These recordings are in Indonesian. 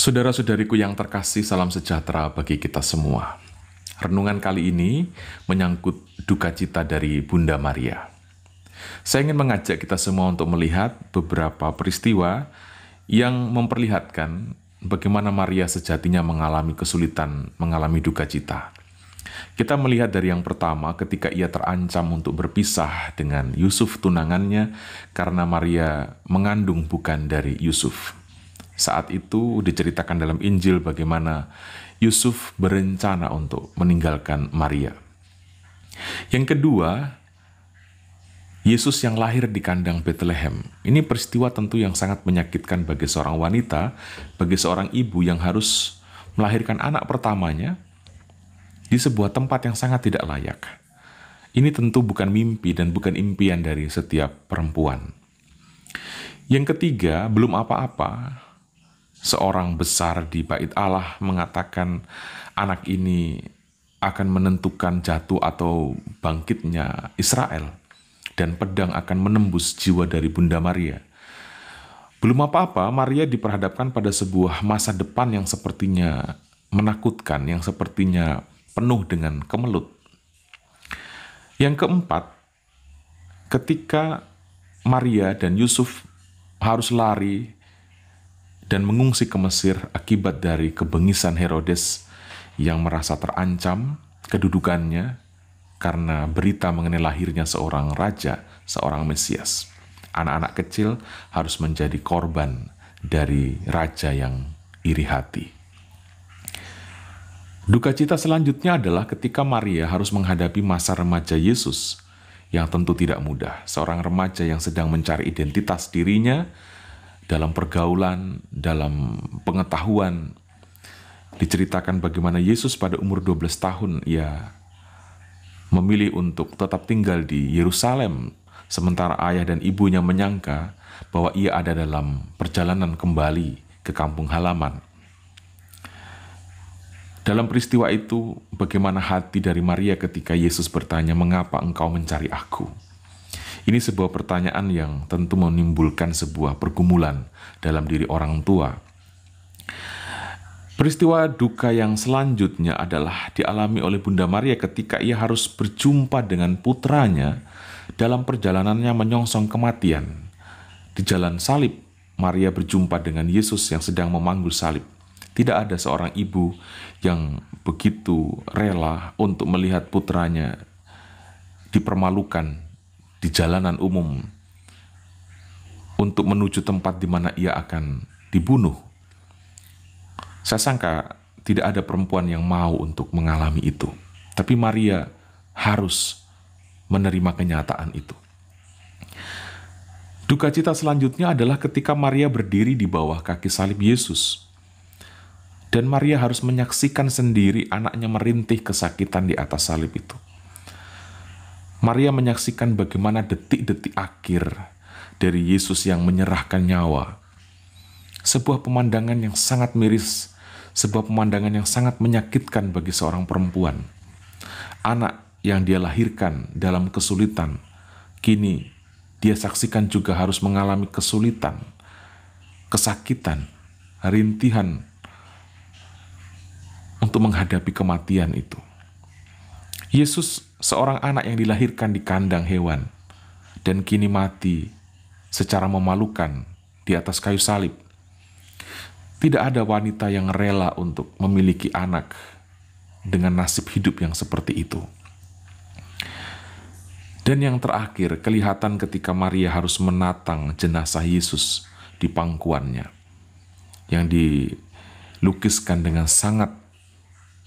Saudara-saudariku yang terkasih, salam sejahtera bagi kita semua. Renungan kali ini menyangkut duka cita dari Bunda Maria. Saya ingin mengajak kita semua untuk melihat beberapa peristiwa yang memperlihatkan bagaimana Maria sejatinya mengalami kesulitan, mengalami duka cita. Kita melihat dari yang pertama ketika ia terancam untuk berpisah dengan Yusuf tunangannya karena Maria mengandung bukan dari Yusuf. Saat itu diceritakan dalam Injil bagaimana Yusuf berencana untuk meninggalkan Maria. Yang kedua, Yesus yang lahir di kandang Bethlehem. Ini peristiwa tentu yang sangat menyakitkan bagi seorang wanita, bagi seorang ibu yang harus melahirkan anak pertamanya di sebuah tempat yang sangat tidak layak. Ini tentu bukan mimpi dan bukan impian dari setiap perempuan. Yang ketiga, belum apa-apa, seorang besar di bait Allah mengatakan anak ini akan menentukan jatuh atau bangkitnya Israel, dan pedang akan menembus jiwa dari Bunda Maria. Belum apa-apa, Maria diperhadapkan pada sebuah masa depan yang sepertinya menakutkan, yang sepertinya penuh dengan kemelut. Yang keempat, ketika Maria dan Yusuf harus lari dan mengungsi ke Mesir akibat dari kebengisan Herodes yang merasa terancam kedudukannya karena berita mengenai lahirnya seorang raja, seorang Mesias. Anak-anak kecil harus menjadi korban dari raja yang iri hati. Duka cita selanjutnya adalah ketika Maria harus menghadapi masa remaja Yesus yang tentu tidak mudah. Seorang remaja yang sedang mencari identitas dirinya dalam pergaulan, dalam pengetahuan. Diceritakan bagaimana Yesus pada umur 12 tahun ia memilih untuk tetap tinggal di Yerusalem, sementara ayah dan ibunya menyangka bahwa ia ada dalam perjalanan kembali ke kampung halaman. Dalam peristiwa itu, bagaimana hati dari Maria ketika Yesus bertanya, "Mengapa engkau mencari aku?" Ini sebuah pertanyaan yang tentu menimbulkan sebuah pergumulan dalam diri orang tua. Peristiwa duka yang selanjutnya adalah dialami oleh Bunda Maria ketika ia harus berjumpa dengan putranya dalam perjalanannya menyongsong kematian. Di jalan salib, Maria berjumpa dengan Yesus yang sedang memanggul salib. Tidak ada seorang ibu yang begitu rela untuk melihat putranya dipermalukan di jalanan umum untuk menuju tempat di mana ia akan dibunuh. Saya sangka tidak ada perempuan yang mau untuk mengalami itu. Tapi Maria harus menerima kenyataan itu. Duka cita selanjutnya adalah ketika Maria berdiri di bawah kaki salib Yesus. Dan Maria harus menyaksikan sendiri anaknya merintih kesakitan di atas salib itu. Maria menyaksikan bagaimana detik-detik akhir dari Yesus yang menyerahkan nyawa. Sebuah pemandangan yang sangat miris, sebuah pemandangan yang sangat menyakitkan bagi seorang perempuan. Anak yang dia lahirkan dalam kesulitan, kini dia saksikan juga harus mengalami kesulitan, kesakitan, rintihan untuk menghadapi kematian itu. Yesus seorang anak yang dilahirkan di kandang hewan dan kini mati secara memalukan di atas kayu salib. Tidak ada wanita yang rela untuk memiliki anak dengan nasib hidup yang seperti itu. Dan yang terakhir, kelihatan ketika Maria harus menatang jenazah Yesus di pangkuannya yang dilukiskan dengan sangat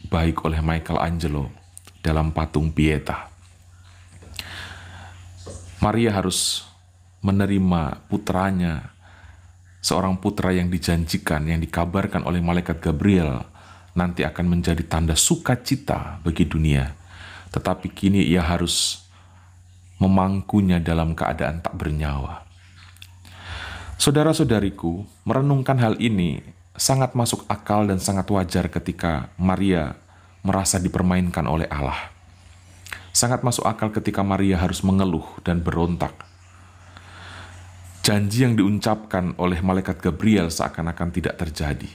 baik oleh Michelangelo dalam patung Pieta. Maria harus menerima putranya, seorang putra yang dijanjikan, yang dikabarkan oleh malaikat Gabriel nanti akan menjadi tanda sukacita bagi dunia. Tetapi kini ia harus memangkunya dalam keadaan tak bernyawa. Saudara-saudariku, merenungkan hal ini sangat masuk akal dan sangat wajar ketika Maria merasa dipermainkan oleh Allah. Sangat masuk akal ketika Maria harus mengeluh dan berontak. Janji yang diucapkan oleh malaikat Gabriel seakan-akan tidak terjadi.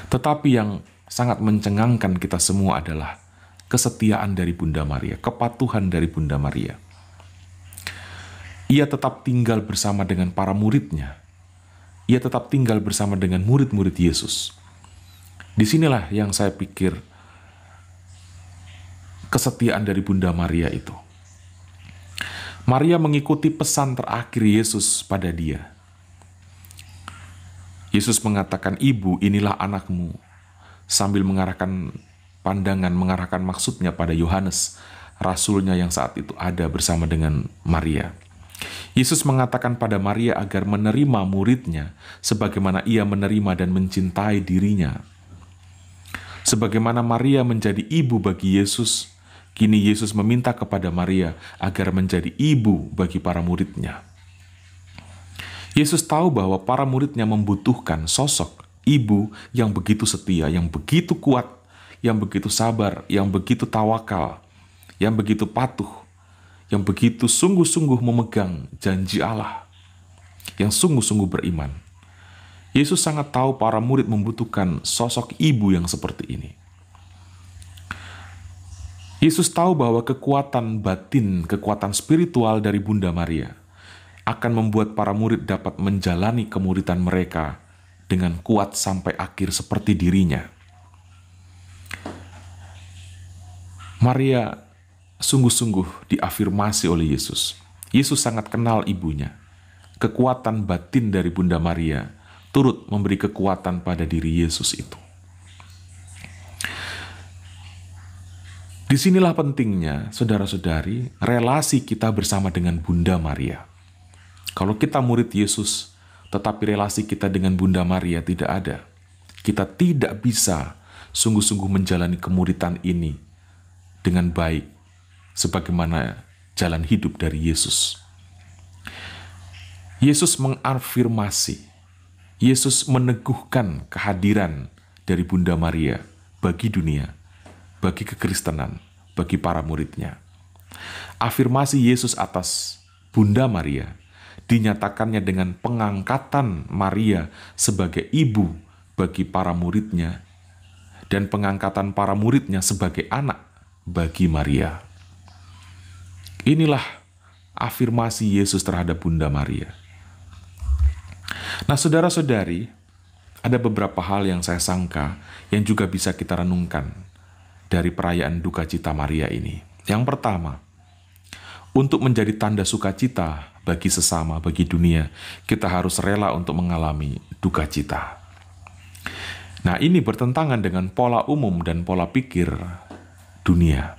Tetapi yang sangat mencengangkan kita semua adalah kesetiaan dari Bunda Maria, kepatuhan dari Bunda Maria. Ia tetap tinggal bersama dengan para muridnya. Ia tetap tinggal bersama dengan murid-murid Yesus. Disinilah yang saya pikir kesetiaan dari Bunda Maria itu. Maria mengikuti pesan terakhir Yesus pada dia. Yesus mengatakan, "Ibu, inilah anakmu," sambil mengarahkan pandangan, mengarahkan maksudnya pada Yohanes, rasulnya yang saat itu ada bersama dengan Maria. Yesus mengatakan pada Maria agar menerima muridnya sebagaimana ia menerima dan mencintai dirinya. Sebagaimana Maria menjadi ibu bagi Yesus, kini Yesus meminta kepada Maria agar menjadi ibu bagi para muridnya. Yesus tahu bahwa para muridnya membutuhkan sosok ibu yang begitu setia, yang begitu kuat, yang begitu sabar, yang begitu tawakal, yang begitu patuh, yang begitu sungguh-sungguh memegang janji Allah, yang sungguh-sungguh beriman. Yesus sangat tahu para murid membutuhkan sosok ibu yang seperti ini. Yesus tahu bahwa kekuatan batin, kekuatan spiritual dari Bunda Maria akan membuat para murid dapat menjalani kemuridan mereka dengan kuat sampai akhir seperti dirinya. Maria sungguh-sungguh diafirmasi oleh Yesus. Yesus sangat kenal ibunya. Kekuatan batin dari Bunda Maria turut memberi kekuatan pada diri Yesus itu. Disinilah pentingnya, saudara-saudari, relasi kita bersama dengan Bunda Maria. Kalau kita murid Yesus, tetapi relasi kita dengan Bunda Maria tidak ada, kita tidak bisa sungguh-sungguh menjalani kemuridan ini dengan baik, sebagaimana jalan hidup dari Yesus. Yesus mengafirmasi, Yesus meneguhkan kehadiran dari Bunda Maria bagi dunia, bagi kekristenan, bagi para muridnya. Afirmasi Yesus atas Bunda Maria dinyatakannya dengan pengangkatan Maria sebagai ibu bagi para muridnya dan pengangkatan para muridnya sebagai anak bagi Maria. Inilah afirmasi Yesus terhadap Bunda Maria. Nah, saudara-saudari, ada beberapa hal yang saya sangka yang juga bisa kita renungkan dari perayaan duka cita Maria ini. Yang pertama, untuk menjadi tanda sukacita bagi sesama, bagi dunia, kita harus rela untuk mengalami duka cita. Nah, ini bertentangan dengan pola umum dan pola pikir dunia,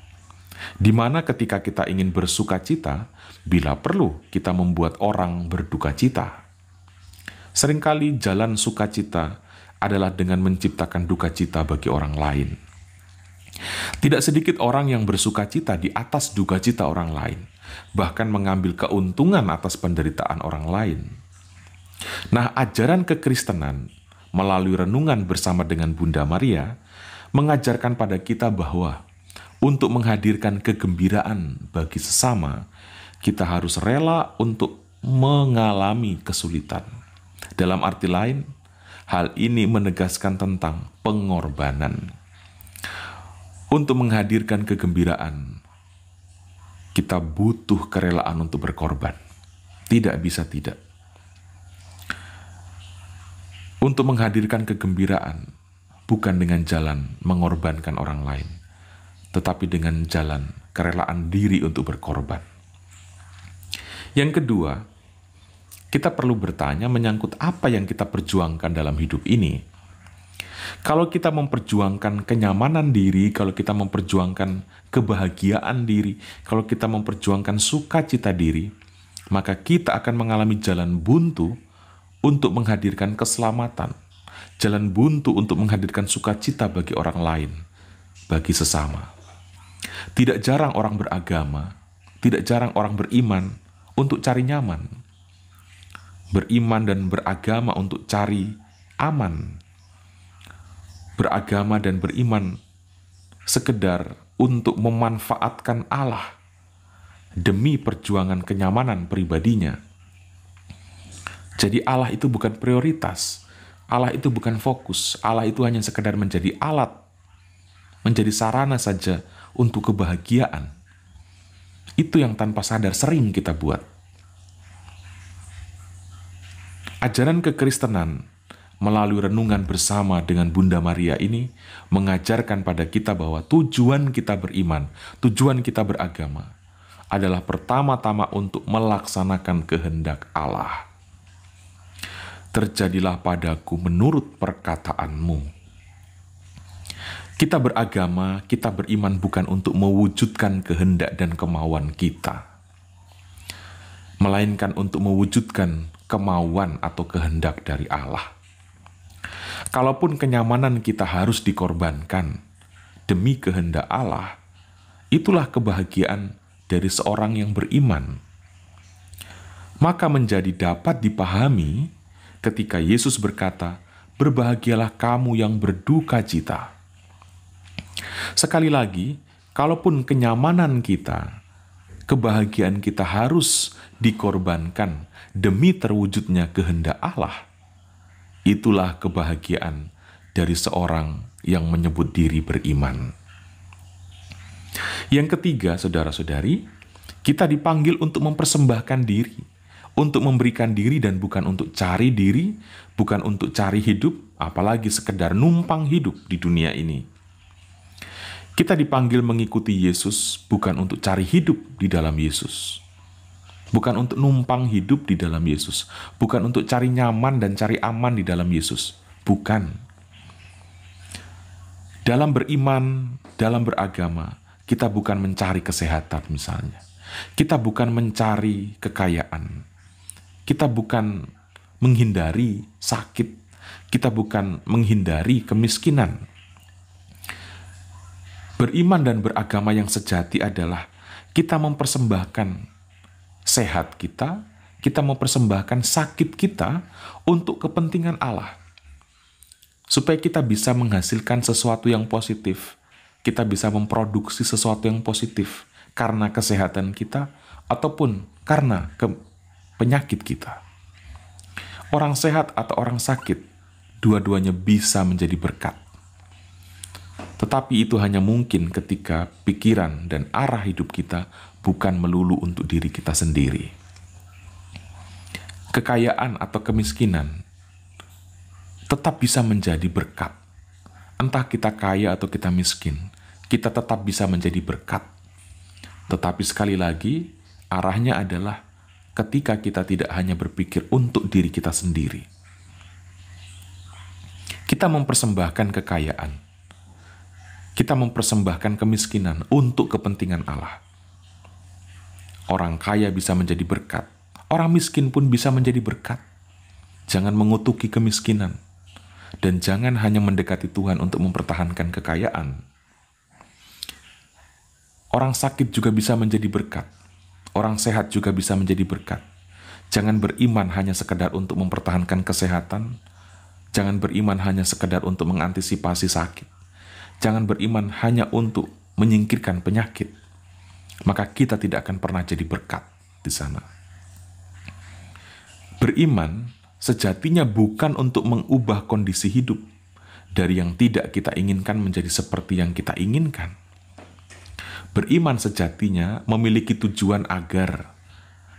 di mana ketika kita ingin bersuka cita, bila perlu kita membuat orang berduka cita. Seringkali jalan sukacita adalah dengan menciptakan duka cita bagi orang lain. Tidak sedikit orang yang bersuka cita di atas duka cita orang lain, bahkan mengambil keuntungan atas penderitaan orang lain. Nah, ajaran kekristenan melalui renungan bersama dengan Bunda Maria mengajarkan pada kita bahwa untuk menghadirkan kegembiraan bagi sesama, kita harus rela untuk mengalami kesulitan. Dalam arti lain, hal ini menegaskan tentang pengorbanan. Untuk menghadirkan kegembiraan, kita butuh kerelaan untuk berkorban. Tidak bisa tidak. Untuk menghadirkan kegembiraan, bukan dengan jalan mengorbankan orang lain, tetapi dengan jalan kerelaan diri untuk berkorban. Yang kedua, kita perlu bertanya menyangkut apa yang kita perjuangkan dalam hidup ini. Kalau kita memperjuangkan kenyamanan diri, kalau kita memperjuangkan kebahagiaan diri, kalau kita memperjuangkan sukacita diri, maka kita akan mengalami jalan buntu untuk menghadirkan keselamatan, jalan buntu untuk menghadirkan sukacita bagi orang lain, bagi sesama. Tidak jarang orang beragama, tidak jarang orang beriman untuk cari nyaman. Beriman dan beragama untuk cari aman. Beragama dan beriman sekedar untuk memanfaatkan Allah demi perjuangan kenyamanan pribadinya. Jadi Allah itu bukan prioritas. Allah itu bukan fokus. Allah itu hanya sekedar menjadi alat, menjadi sarana saja untuk kebahagiaan. Itu yang tanpa sadar sering kita buat. Ajaran kekristenan melalui renungan bersama dengan Bunda Maria ini mengajarkan pada kita bahwa tujuan kita beriman, tujuan kita beragama adalah pertama-tama untuk melaksanakan kehendak Allah. Terjadilah padaku menurut perkataanmu. Kita beragama, kita beriman bukan untuk mewujudkan kehendak dan kemauan kita, melainkan untuk mewujudkan kemauan atau kehendak dari Allah. Kalaupun kenyamanan kita harus dikorbankan demi kehendak Allah, itulah kebahagiaan dari seorang yang beriman. Maka menjadi dapat dipahami ketika Yesus berkata, "Berbahagialah kamu yang berduka cita." Sekali lagi, kalaupun kenyamanan kita, kebahagiaan kita harus dikorbankan demi terwujudnya kehendak Allah, itulah kebahagiaan dari seorang yang menyebut diri beriman. Yang ketiga, saudara-saudari, kita dipanggil untuk mempersembahkan diri, untuk memberikan diri dan bukan untuk cari diri, bukan untuk cari hidup, apalagi sekedar numpang hidup di dunia ini. Kita dipanggil mengikuti Yesus bukan untuk cari hidup di dalam Yesus, bukan untuk numpang hidup di dalam Yesus, bukan untuk cari nyaman dan cari aman di dalam Yesus, bukan. Dalam beriman, dalam beragama, kita bukan mencari kesehatan misalnya. Kita bukan mencari kekayaan. Kita bukan menghindari sakit. Kita bukan menghindari kemiskinan. Beriman dan beragama yang sejati adalah kita mempersembahkan sehat kita, kita mempersembahkan sakit kita untuk kepentingan Allah. Supaya kita bisa menghasilkan sesuatu yang positif, kita bisa memproduksi sesuatu yang positif karena kesehatan kita ataupun karena penyakit kita. Orang sehat atau orang sakit, dua-duanya bisa menjadi berkat. Tetapi itu hanya mungkin ketika pikiran dan arah hidup kita bukan melulu untuk diri kita sendiri. Kekayaan atau kemiskinan tetap bisa menjadi berkat. Entah kita kaya atau kita miskin, kita tetap bisa menjadi berkat. Tetapi sekali lagi, arahnya adalah ketika kita tidak hanya berpikir untuk diri kita sendiri. Kita mempersembahkan kekayaan. Kita mempersembahkan kemiskinan untuk kepentingan Allah. Orang kaya bisa menjadi berkat. Orang miskin pun bisa menjadi berkat. Jangan mengutuki kemiskinan. Dan jangan hanya mendekati Tuhan untuk mempertahankan kekayaan. Orang sakit juga bisa menjadi berkat. Orang sehat juga bisa menjadi berkat. Jangan beriman hanya sekedar untuk mempertahankan kesehatan. Jangan beriman hanya sekedar untuk mengantisipasi sakit. Jangan beriman hanya untuk menyingkirkan penyakit. Maka kita tidak akan pernah jadi berkat di sana. Beriman sejatinya bukan untuk mengubah kondisi hidup dari yang tidak kita inginkan menjadi seperti yang kita inginkan. Beriman sejatinya memiliki tujuan agar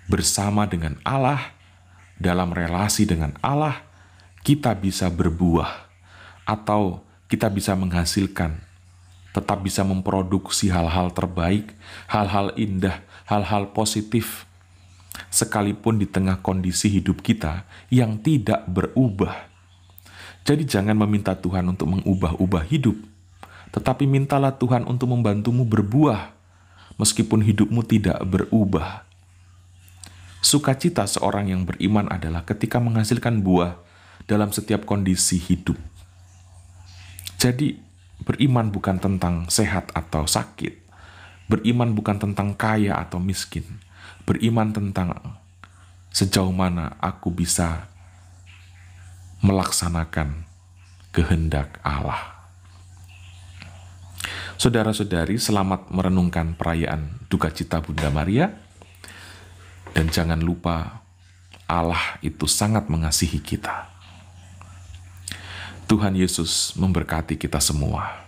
bersama dengan Allah, dalam relasi dengan Allah, kita bisa berbuah atau kita bisa menghasilkan, tetap bisa memproduksi hal-hal terbaik, hal-hal indah, hal-hal positif, sekalipun di tengah kondisi hidup kita yang tidak berubah. Jadi jangan meminta Tuhan untuk mengubah-ubah hidup, tetapi mintalah Tuhan untuk membantumu berbuah, meskipun hidupmu tidak berubah. Sukacita seorang yang beriman adalah ketika menghasilkan buah dalam setiap kondisi hidup. Jadi, beriman bukan tentang sehat atau sakit. Beriman bukan tentang kaya atau miskin. Beriman tentang sejauh mana aku bisa melaksanakan kehendak Allah. Saudara-saudari, selamat merenungkan perayaan duka cita Bunda Maria. Dan jangan lupa, Allah itu sangat mengasihi kita. Tuhan Yesus memberkati kita semua.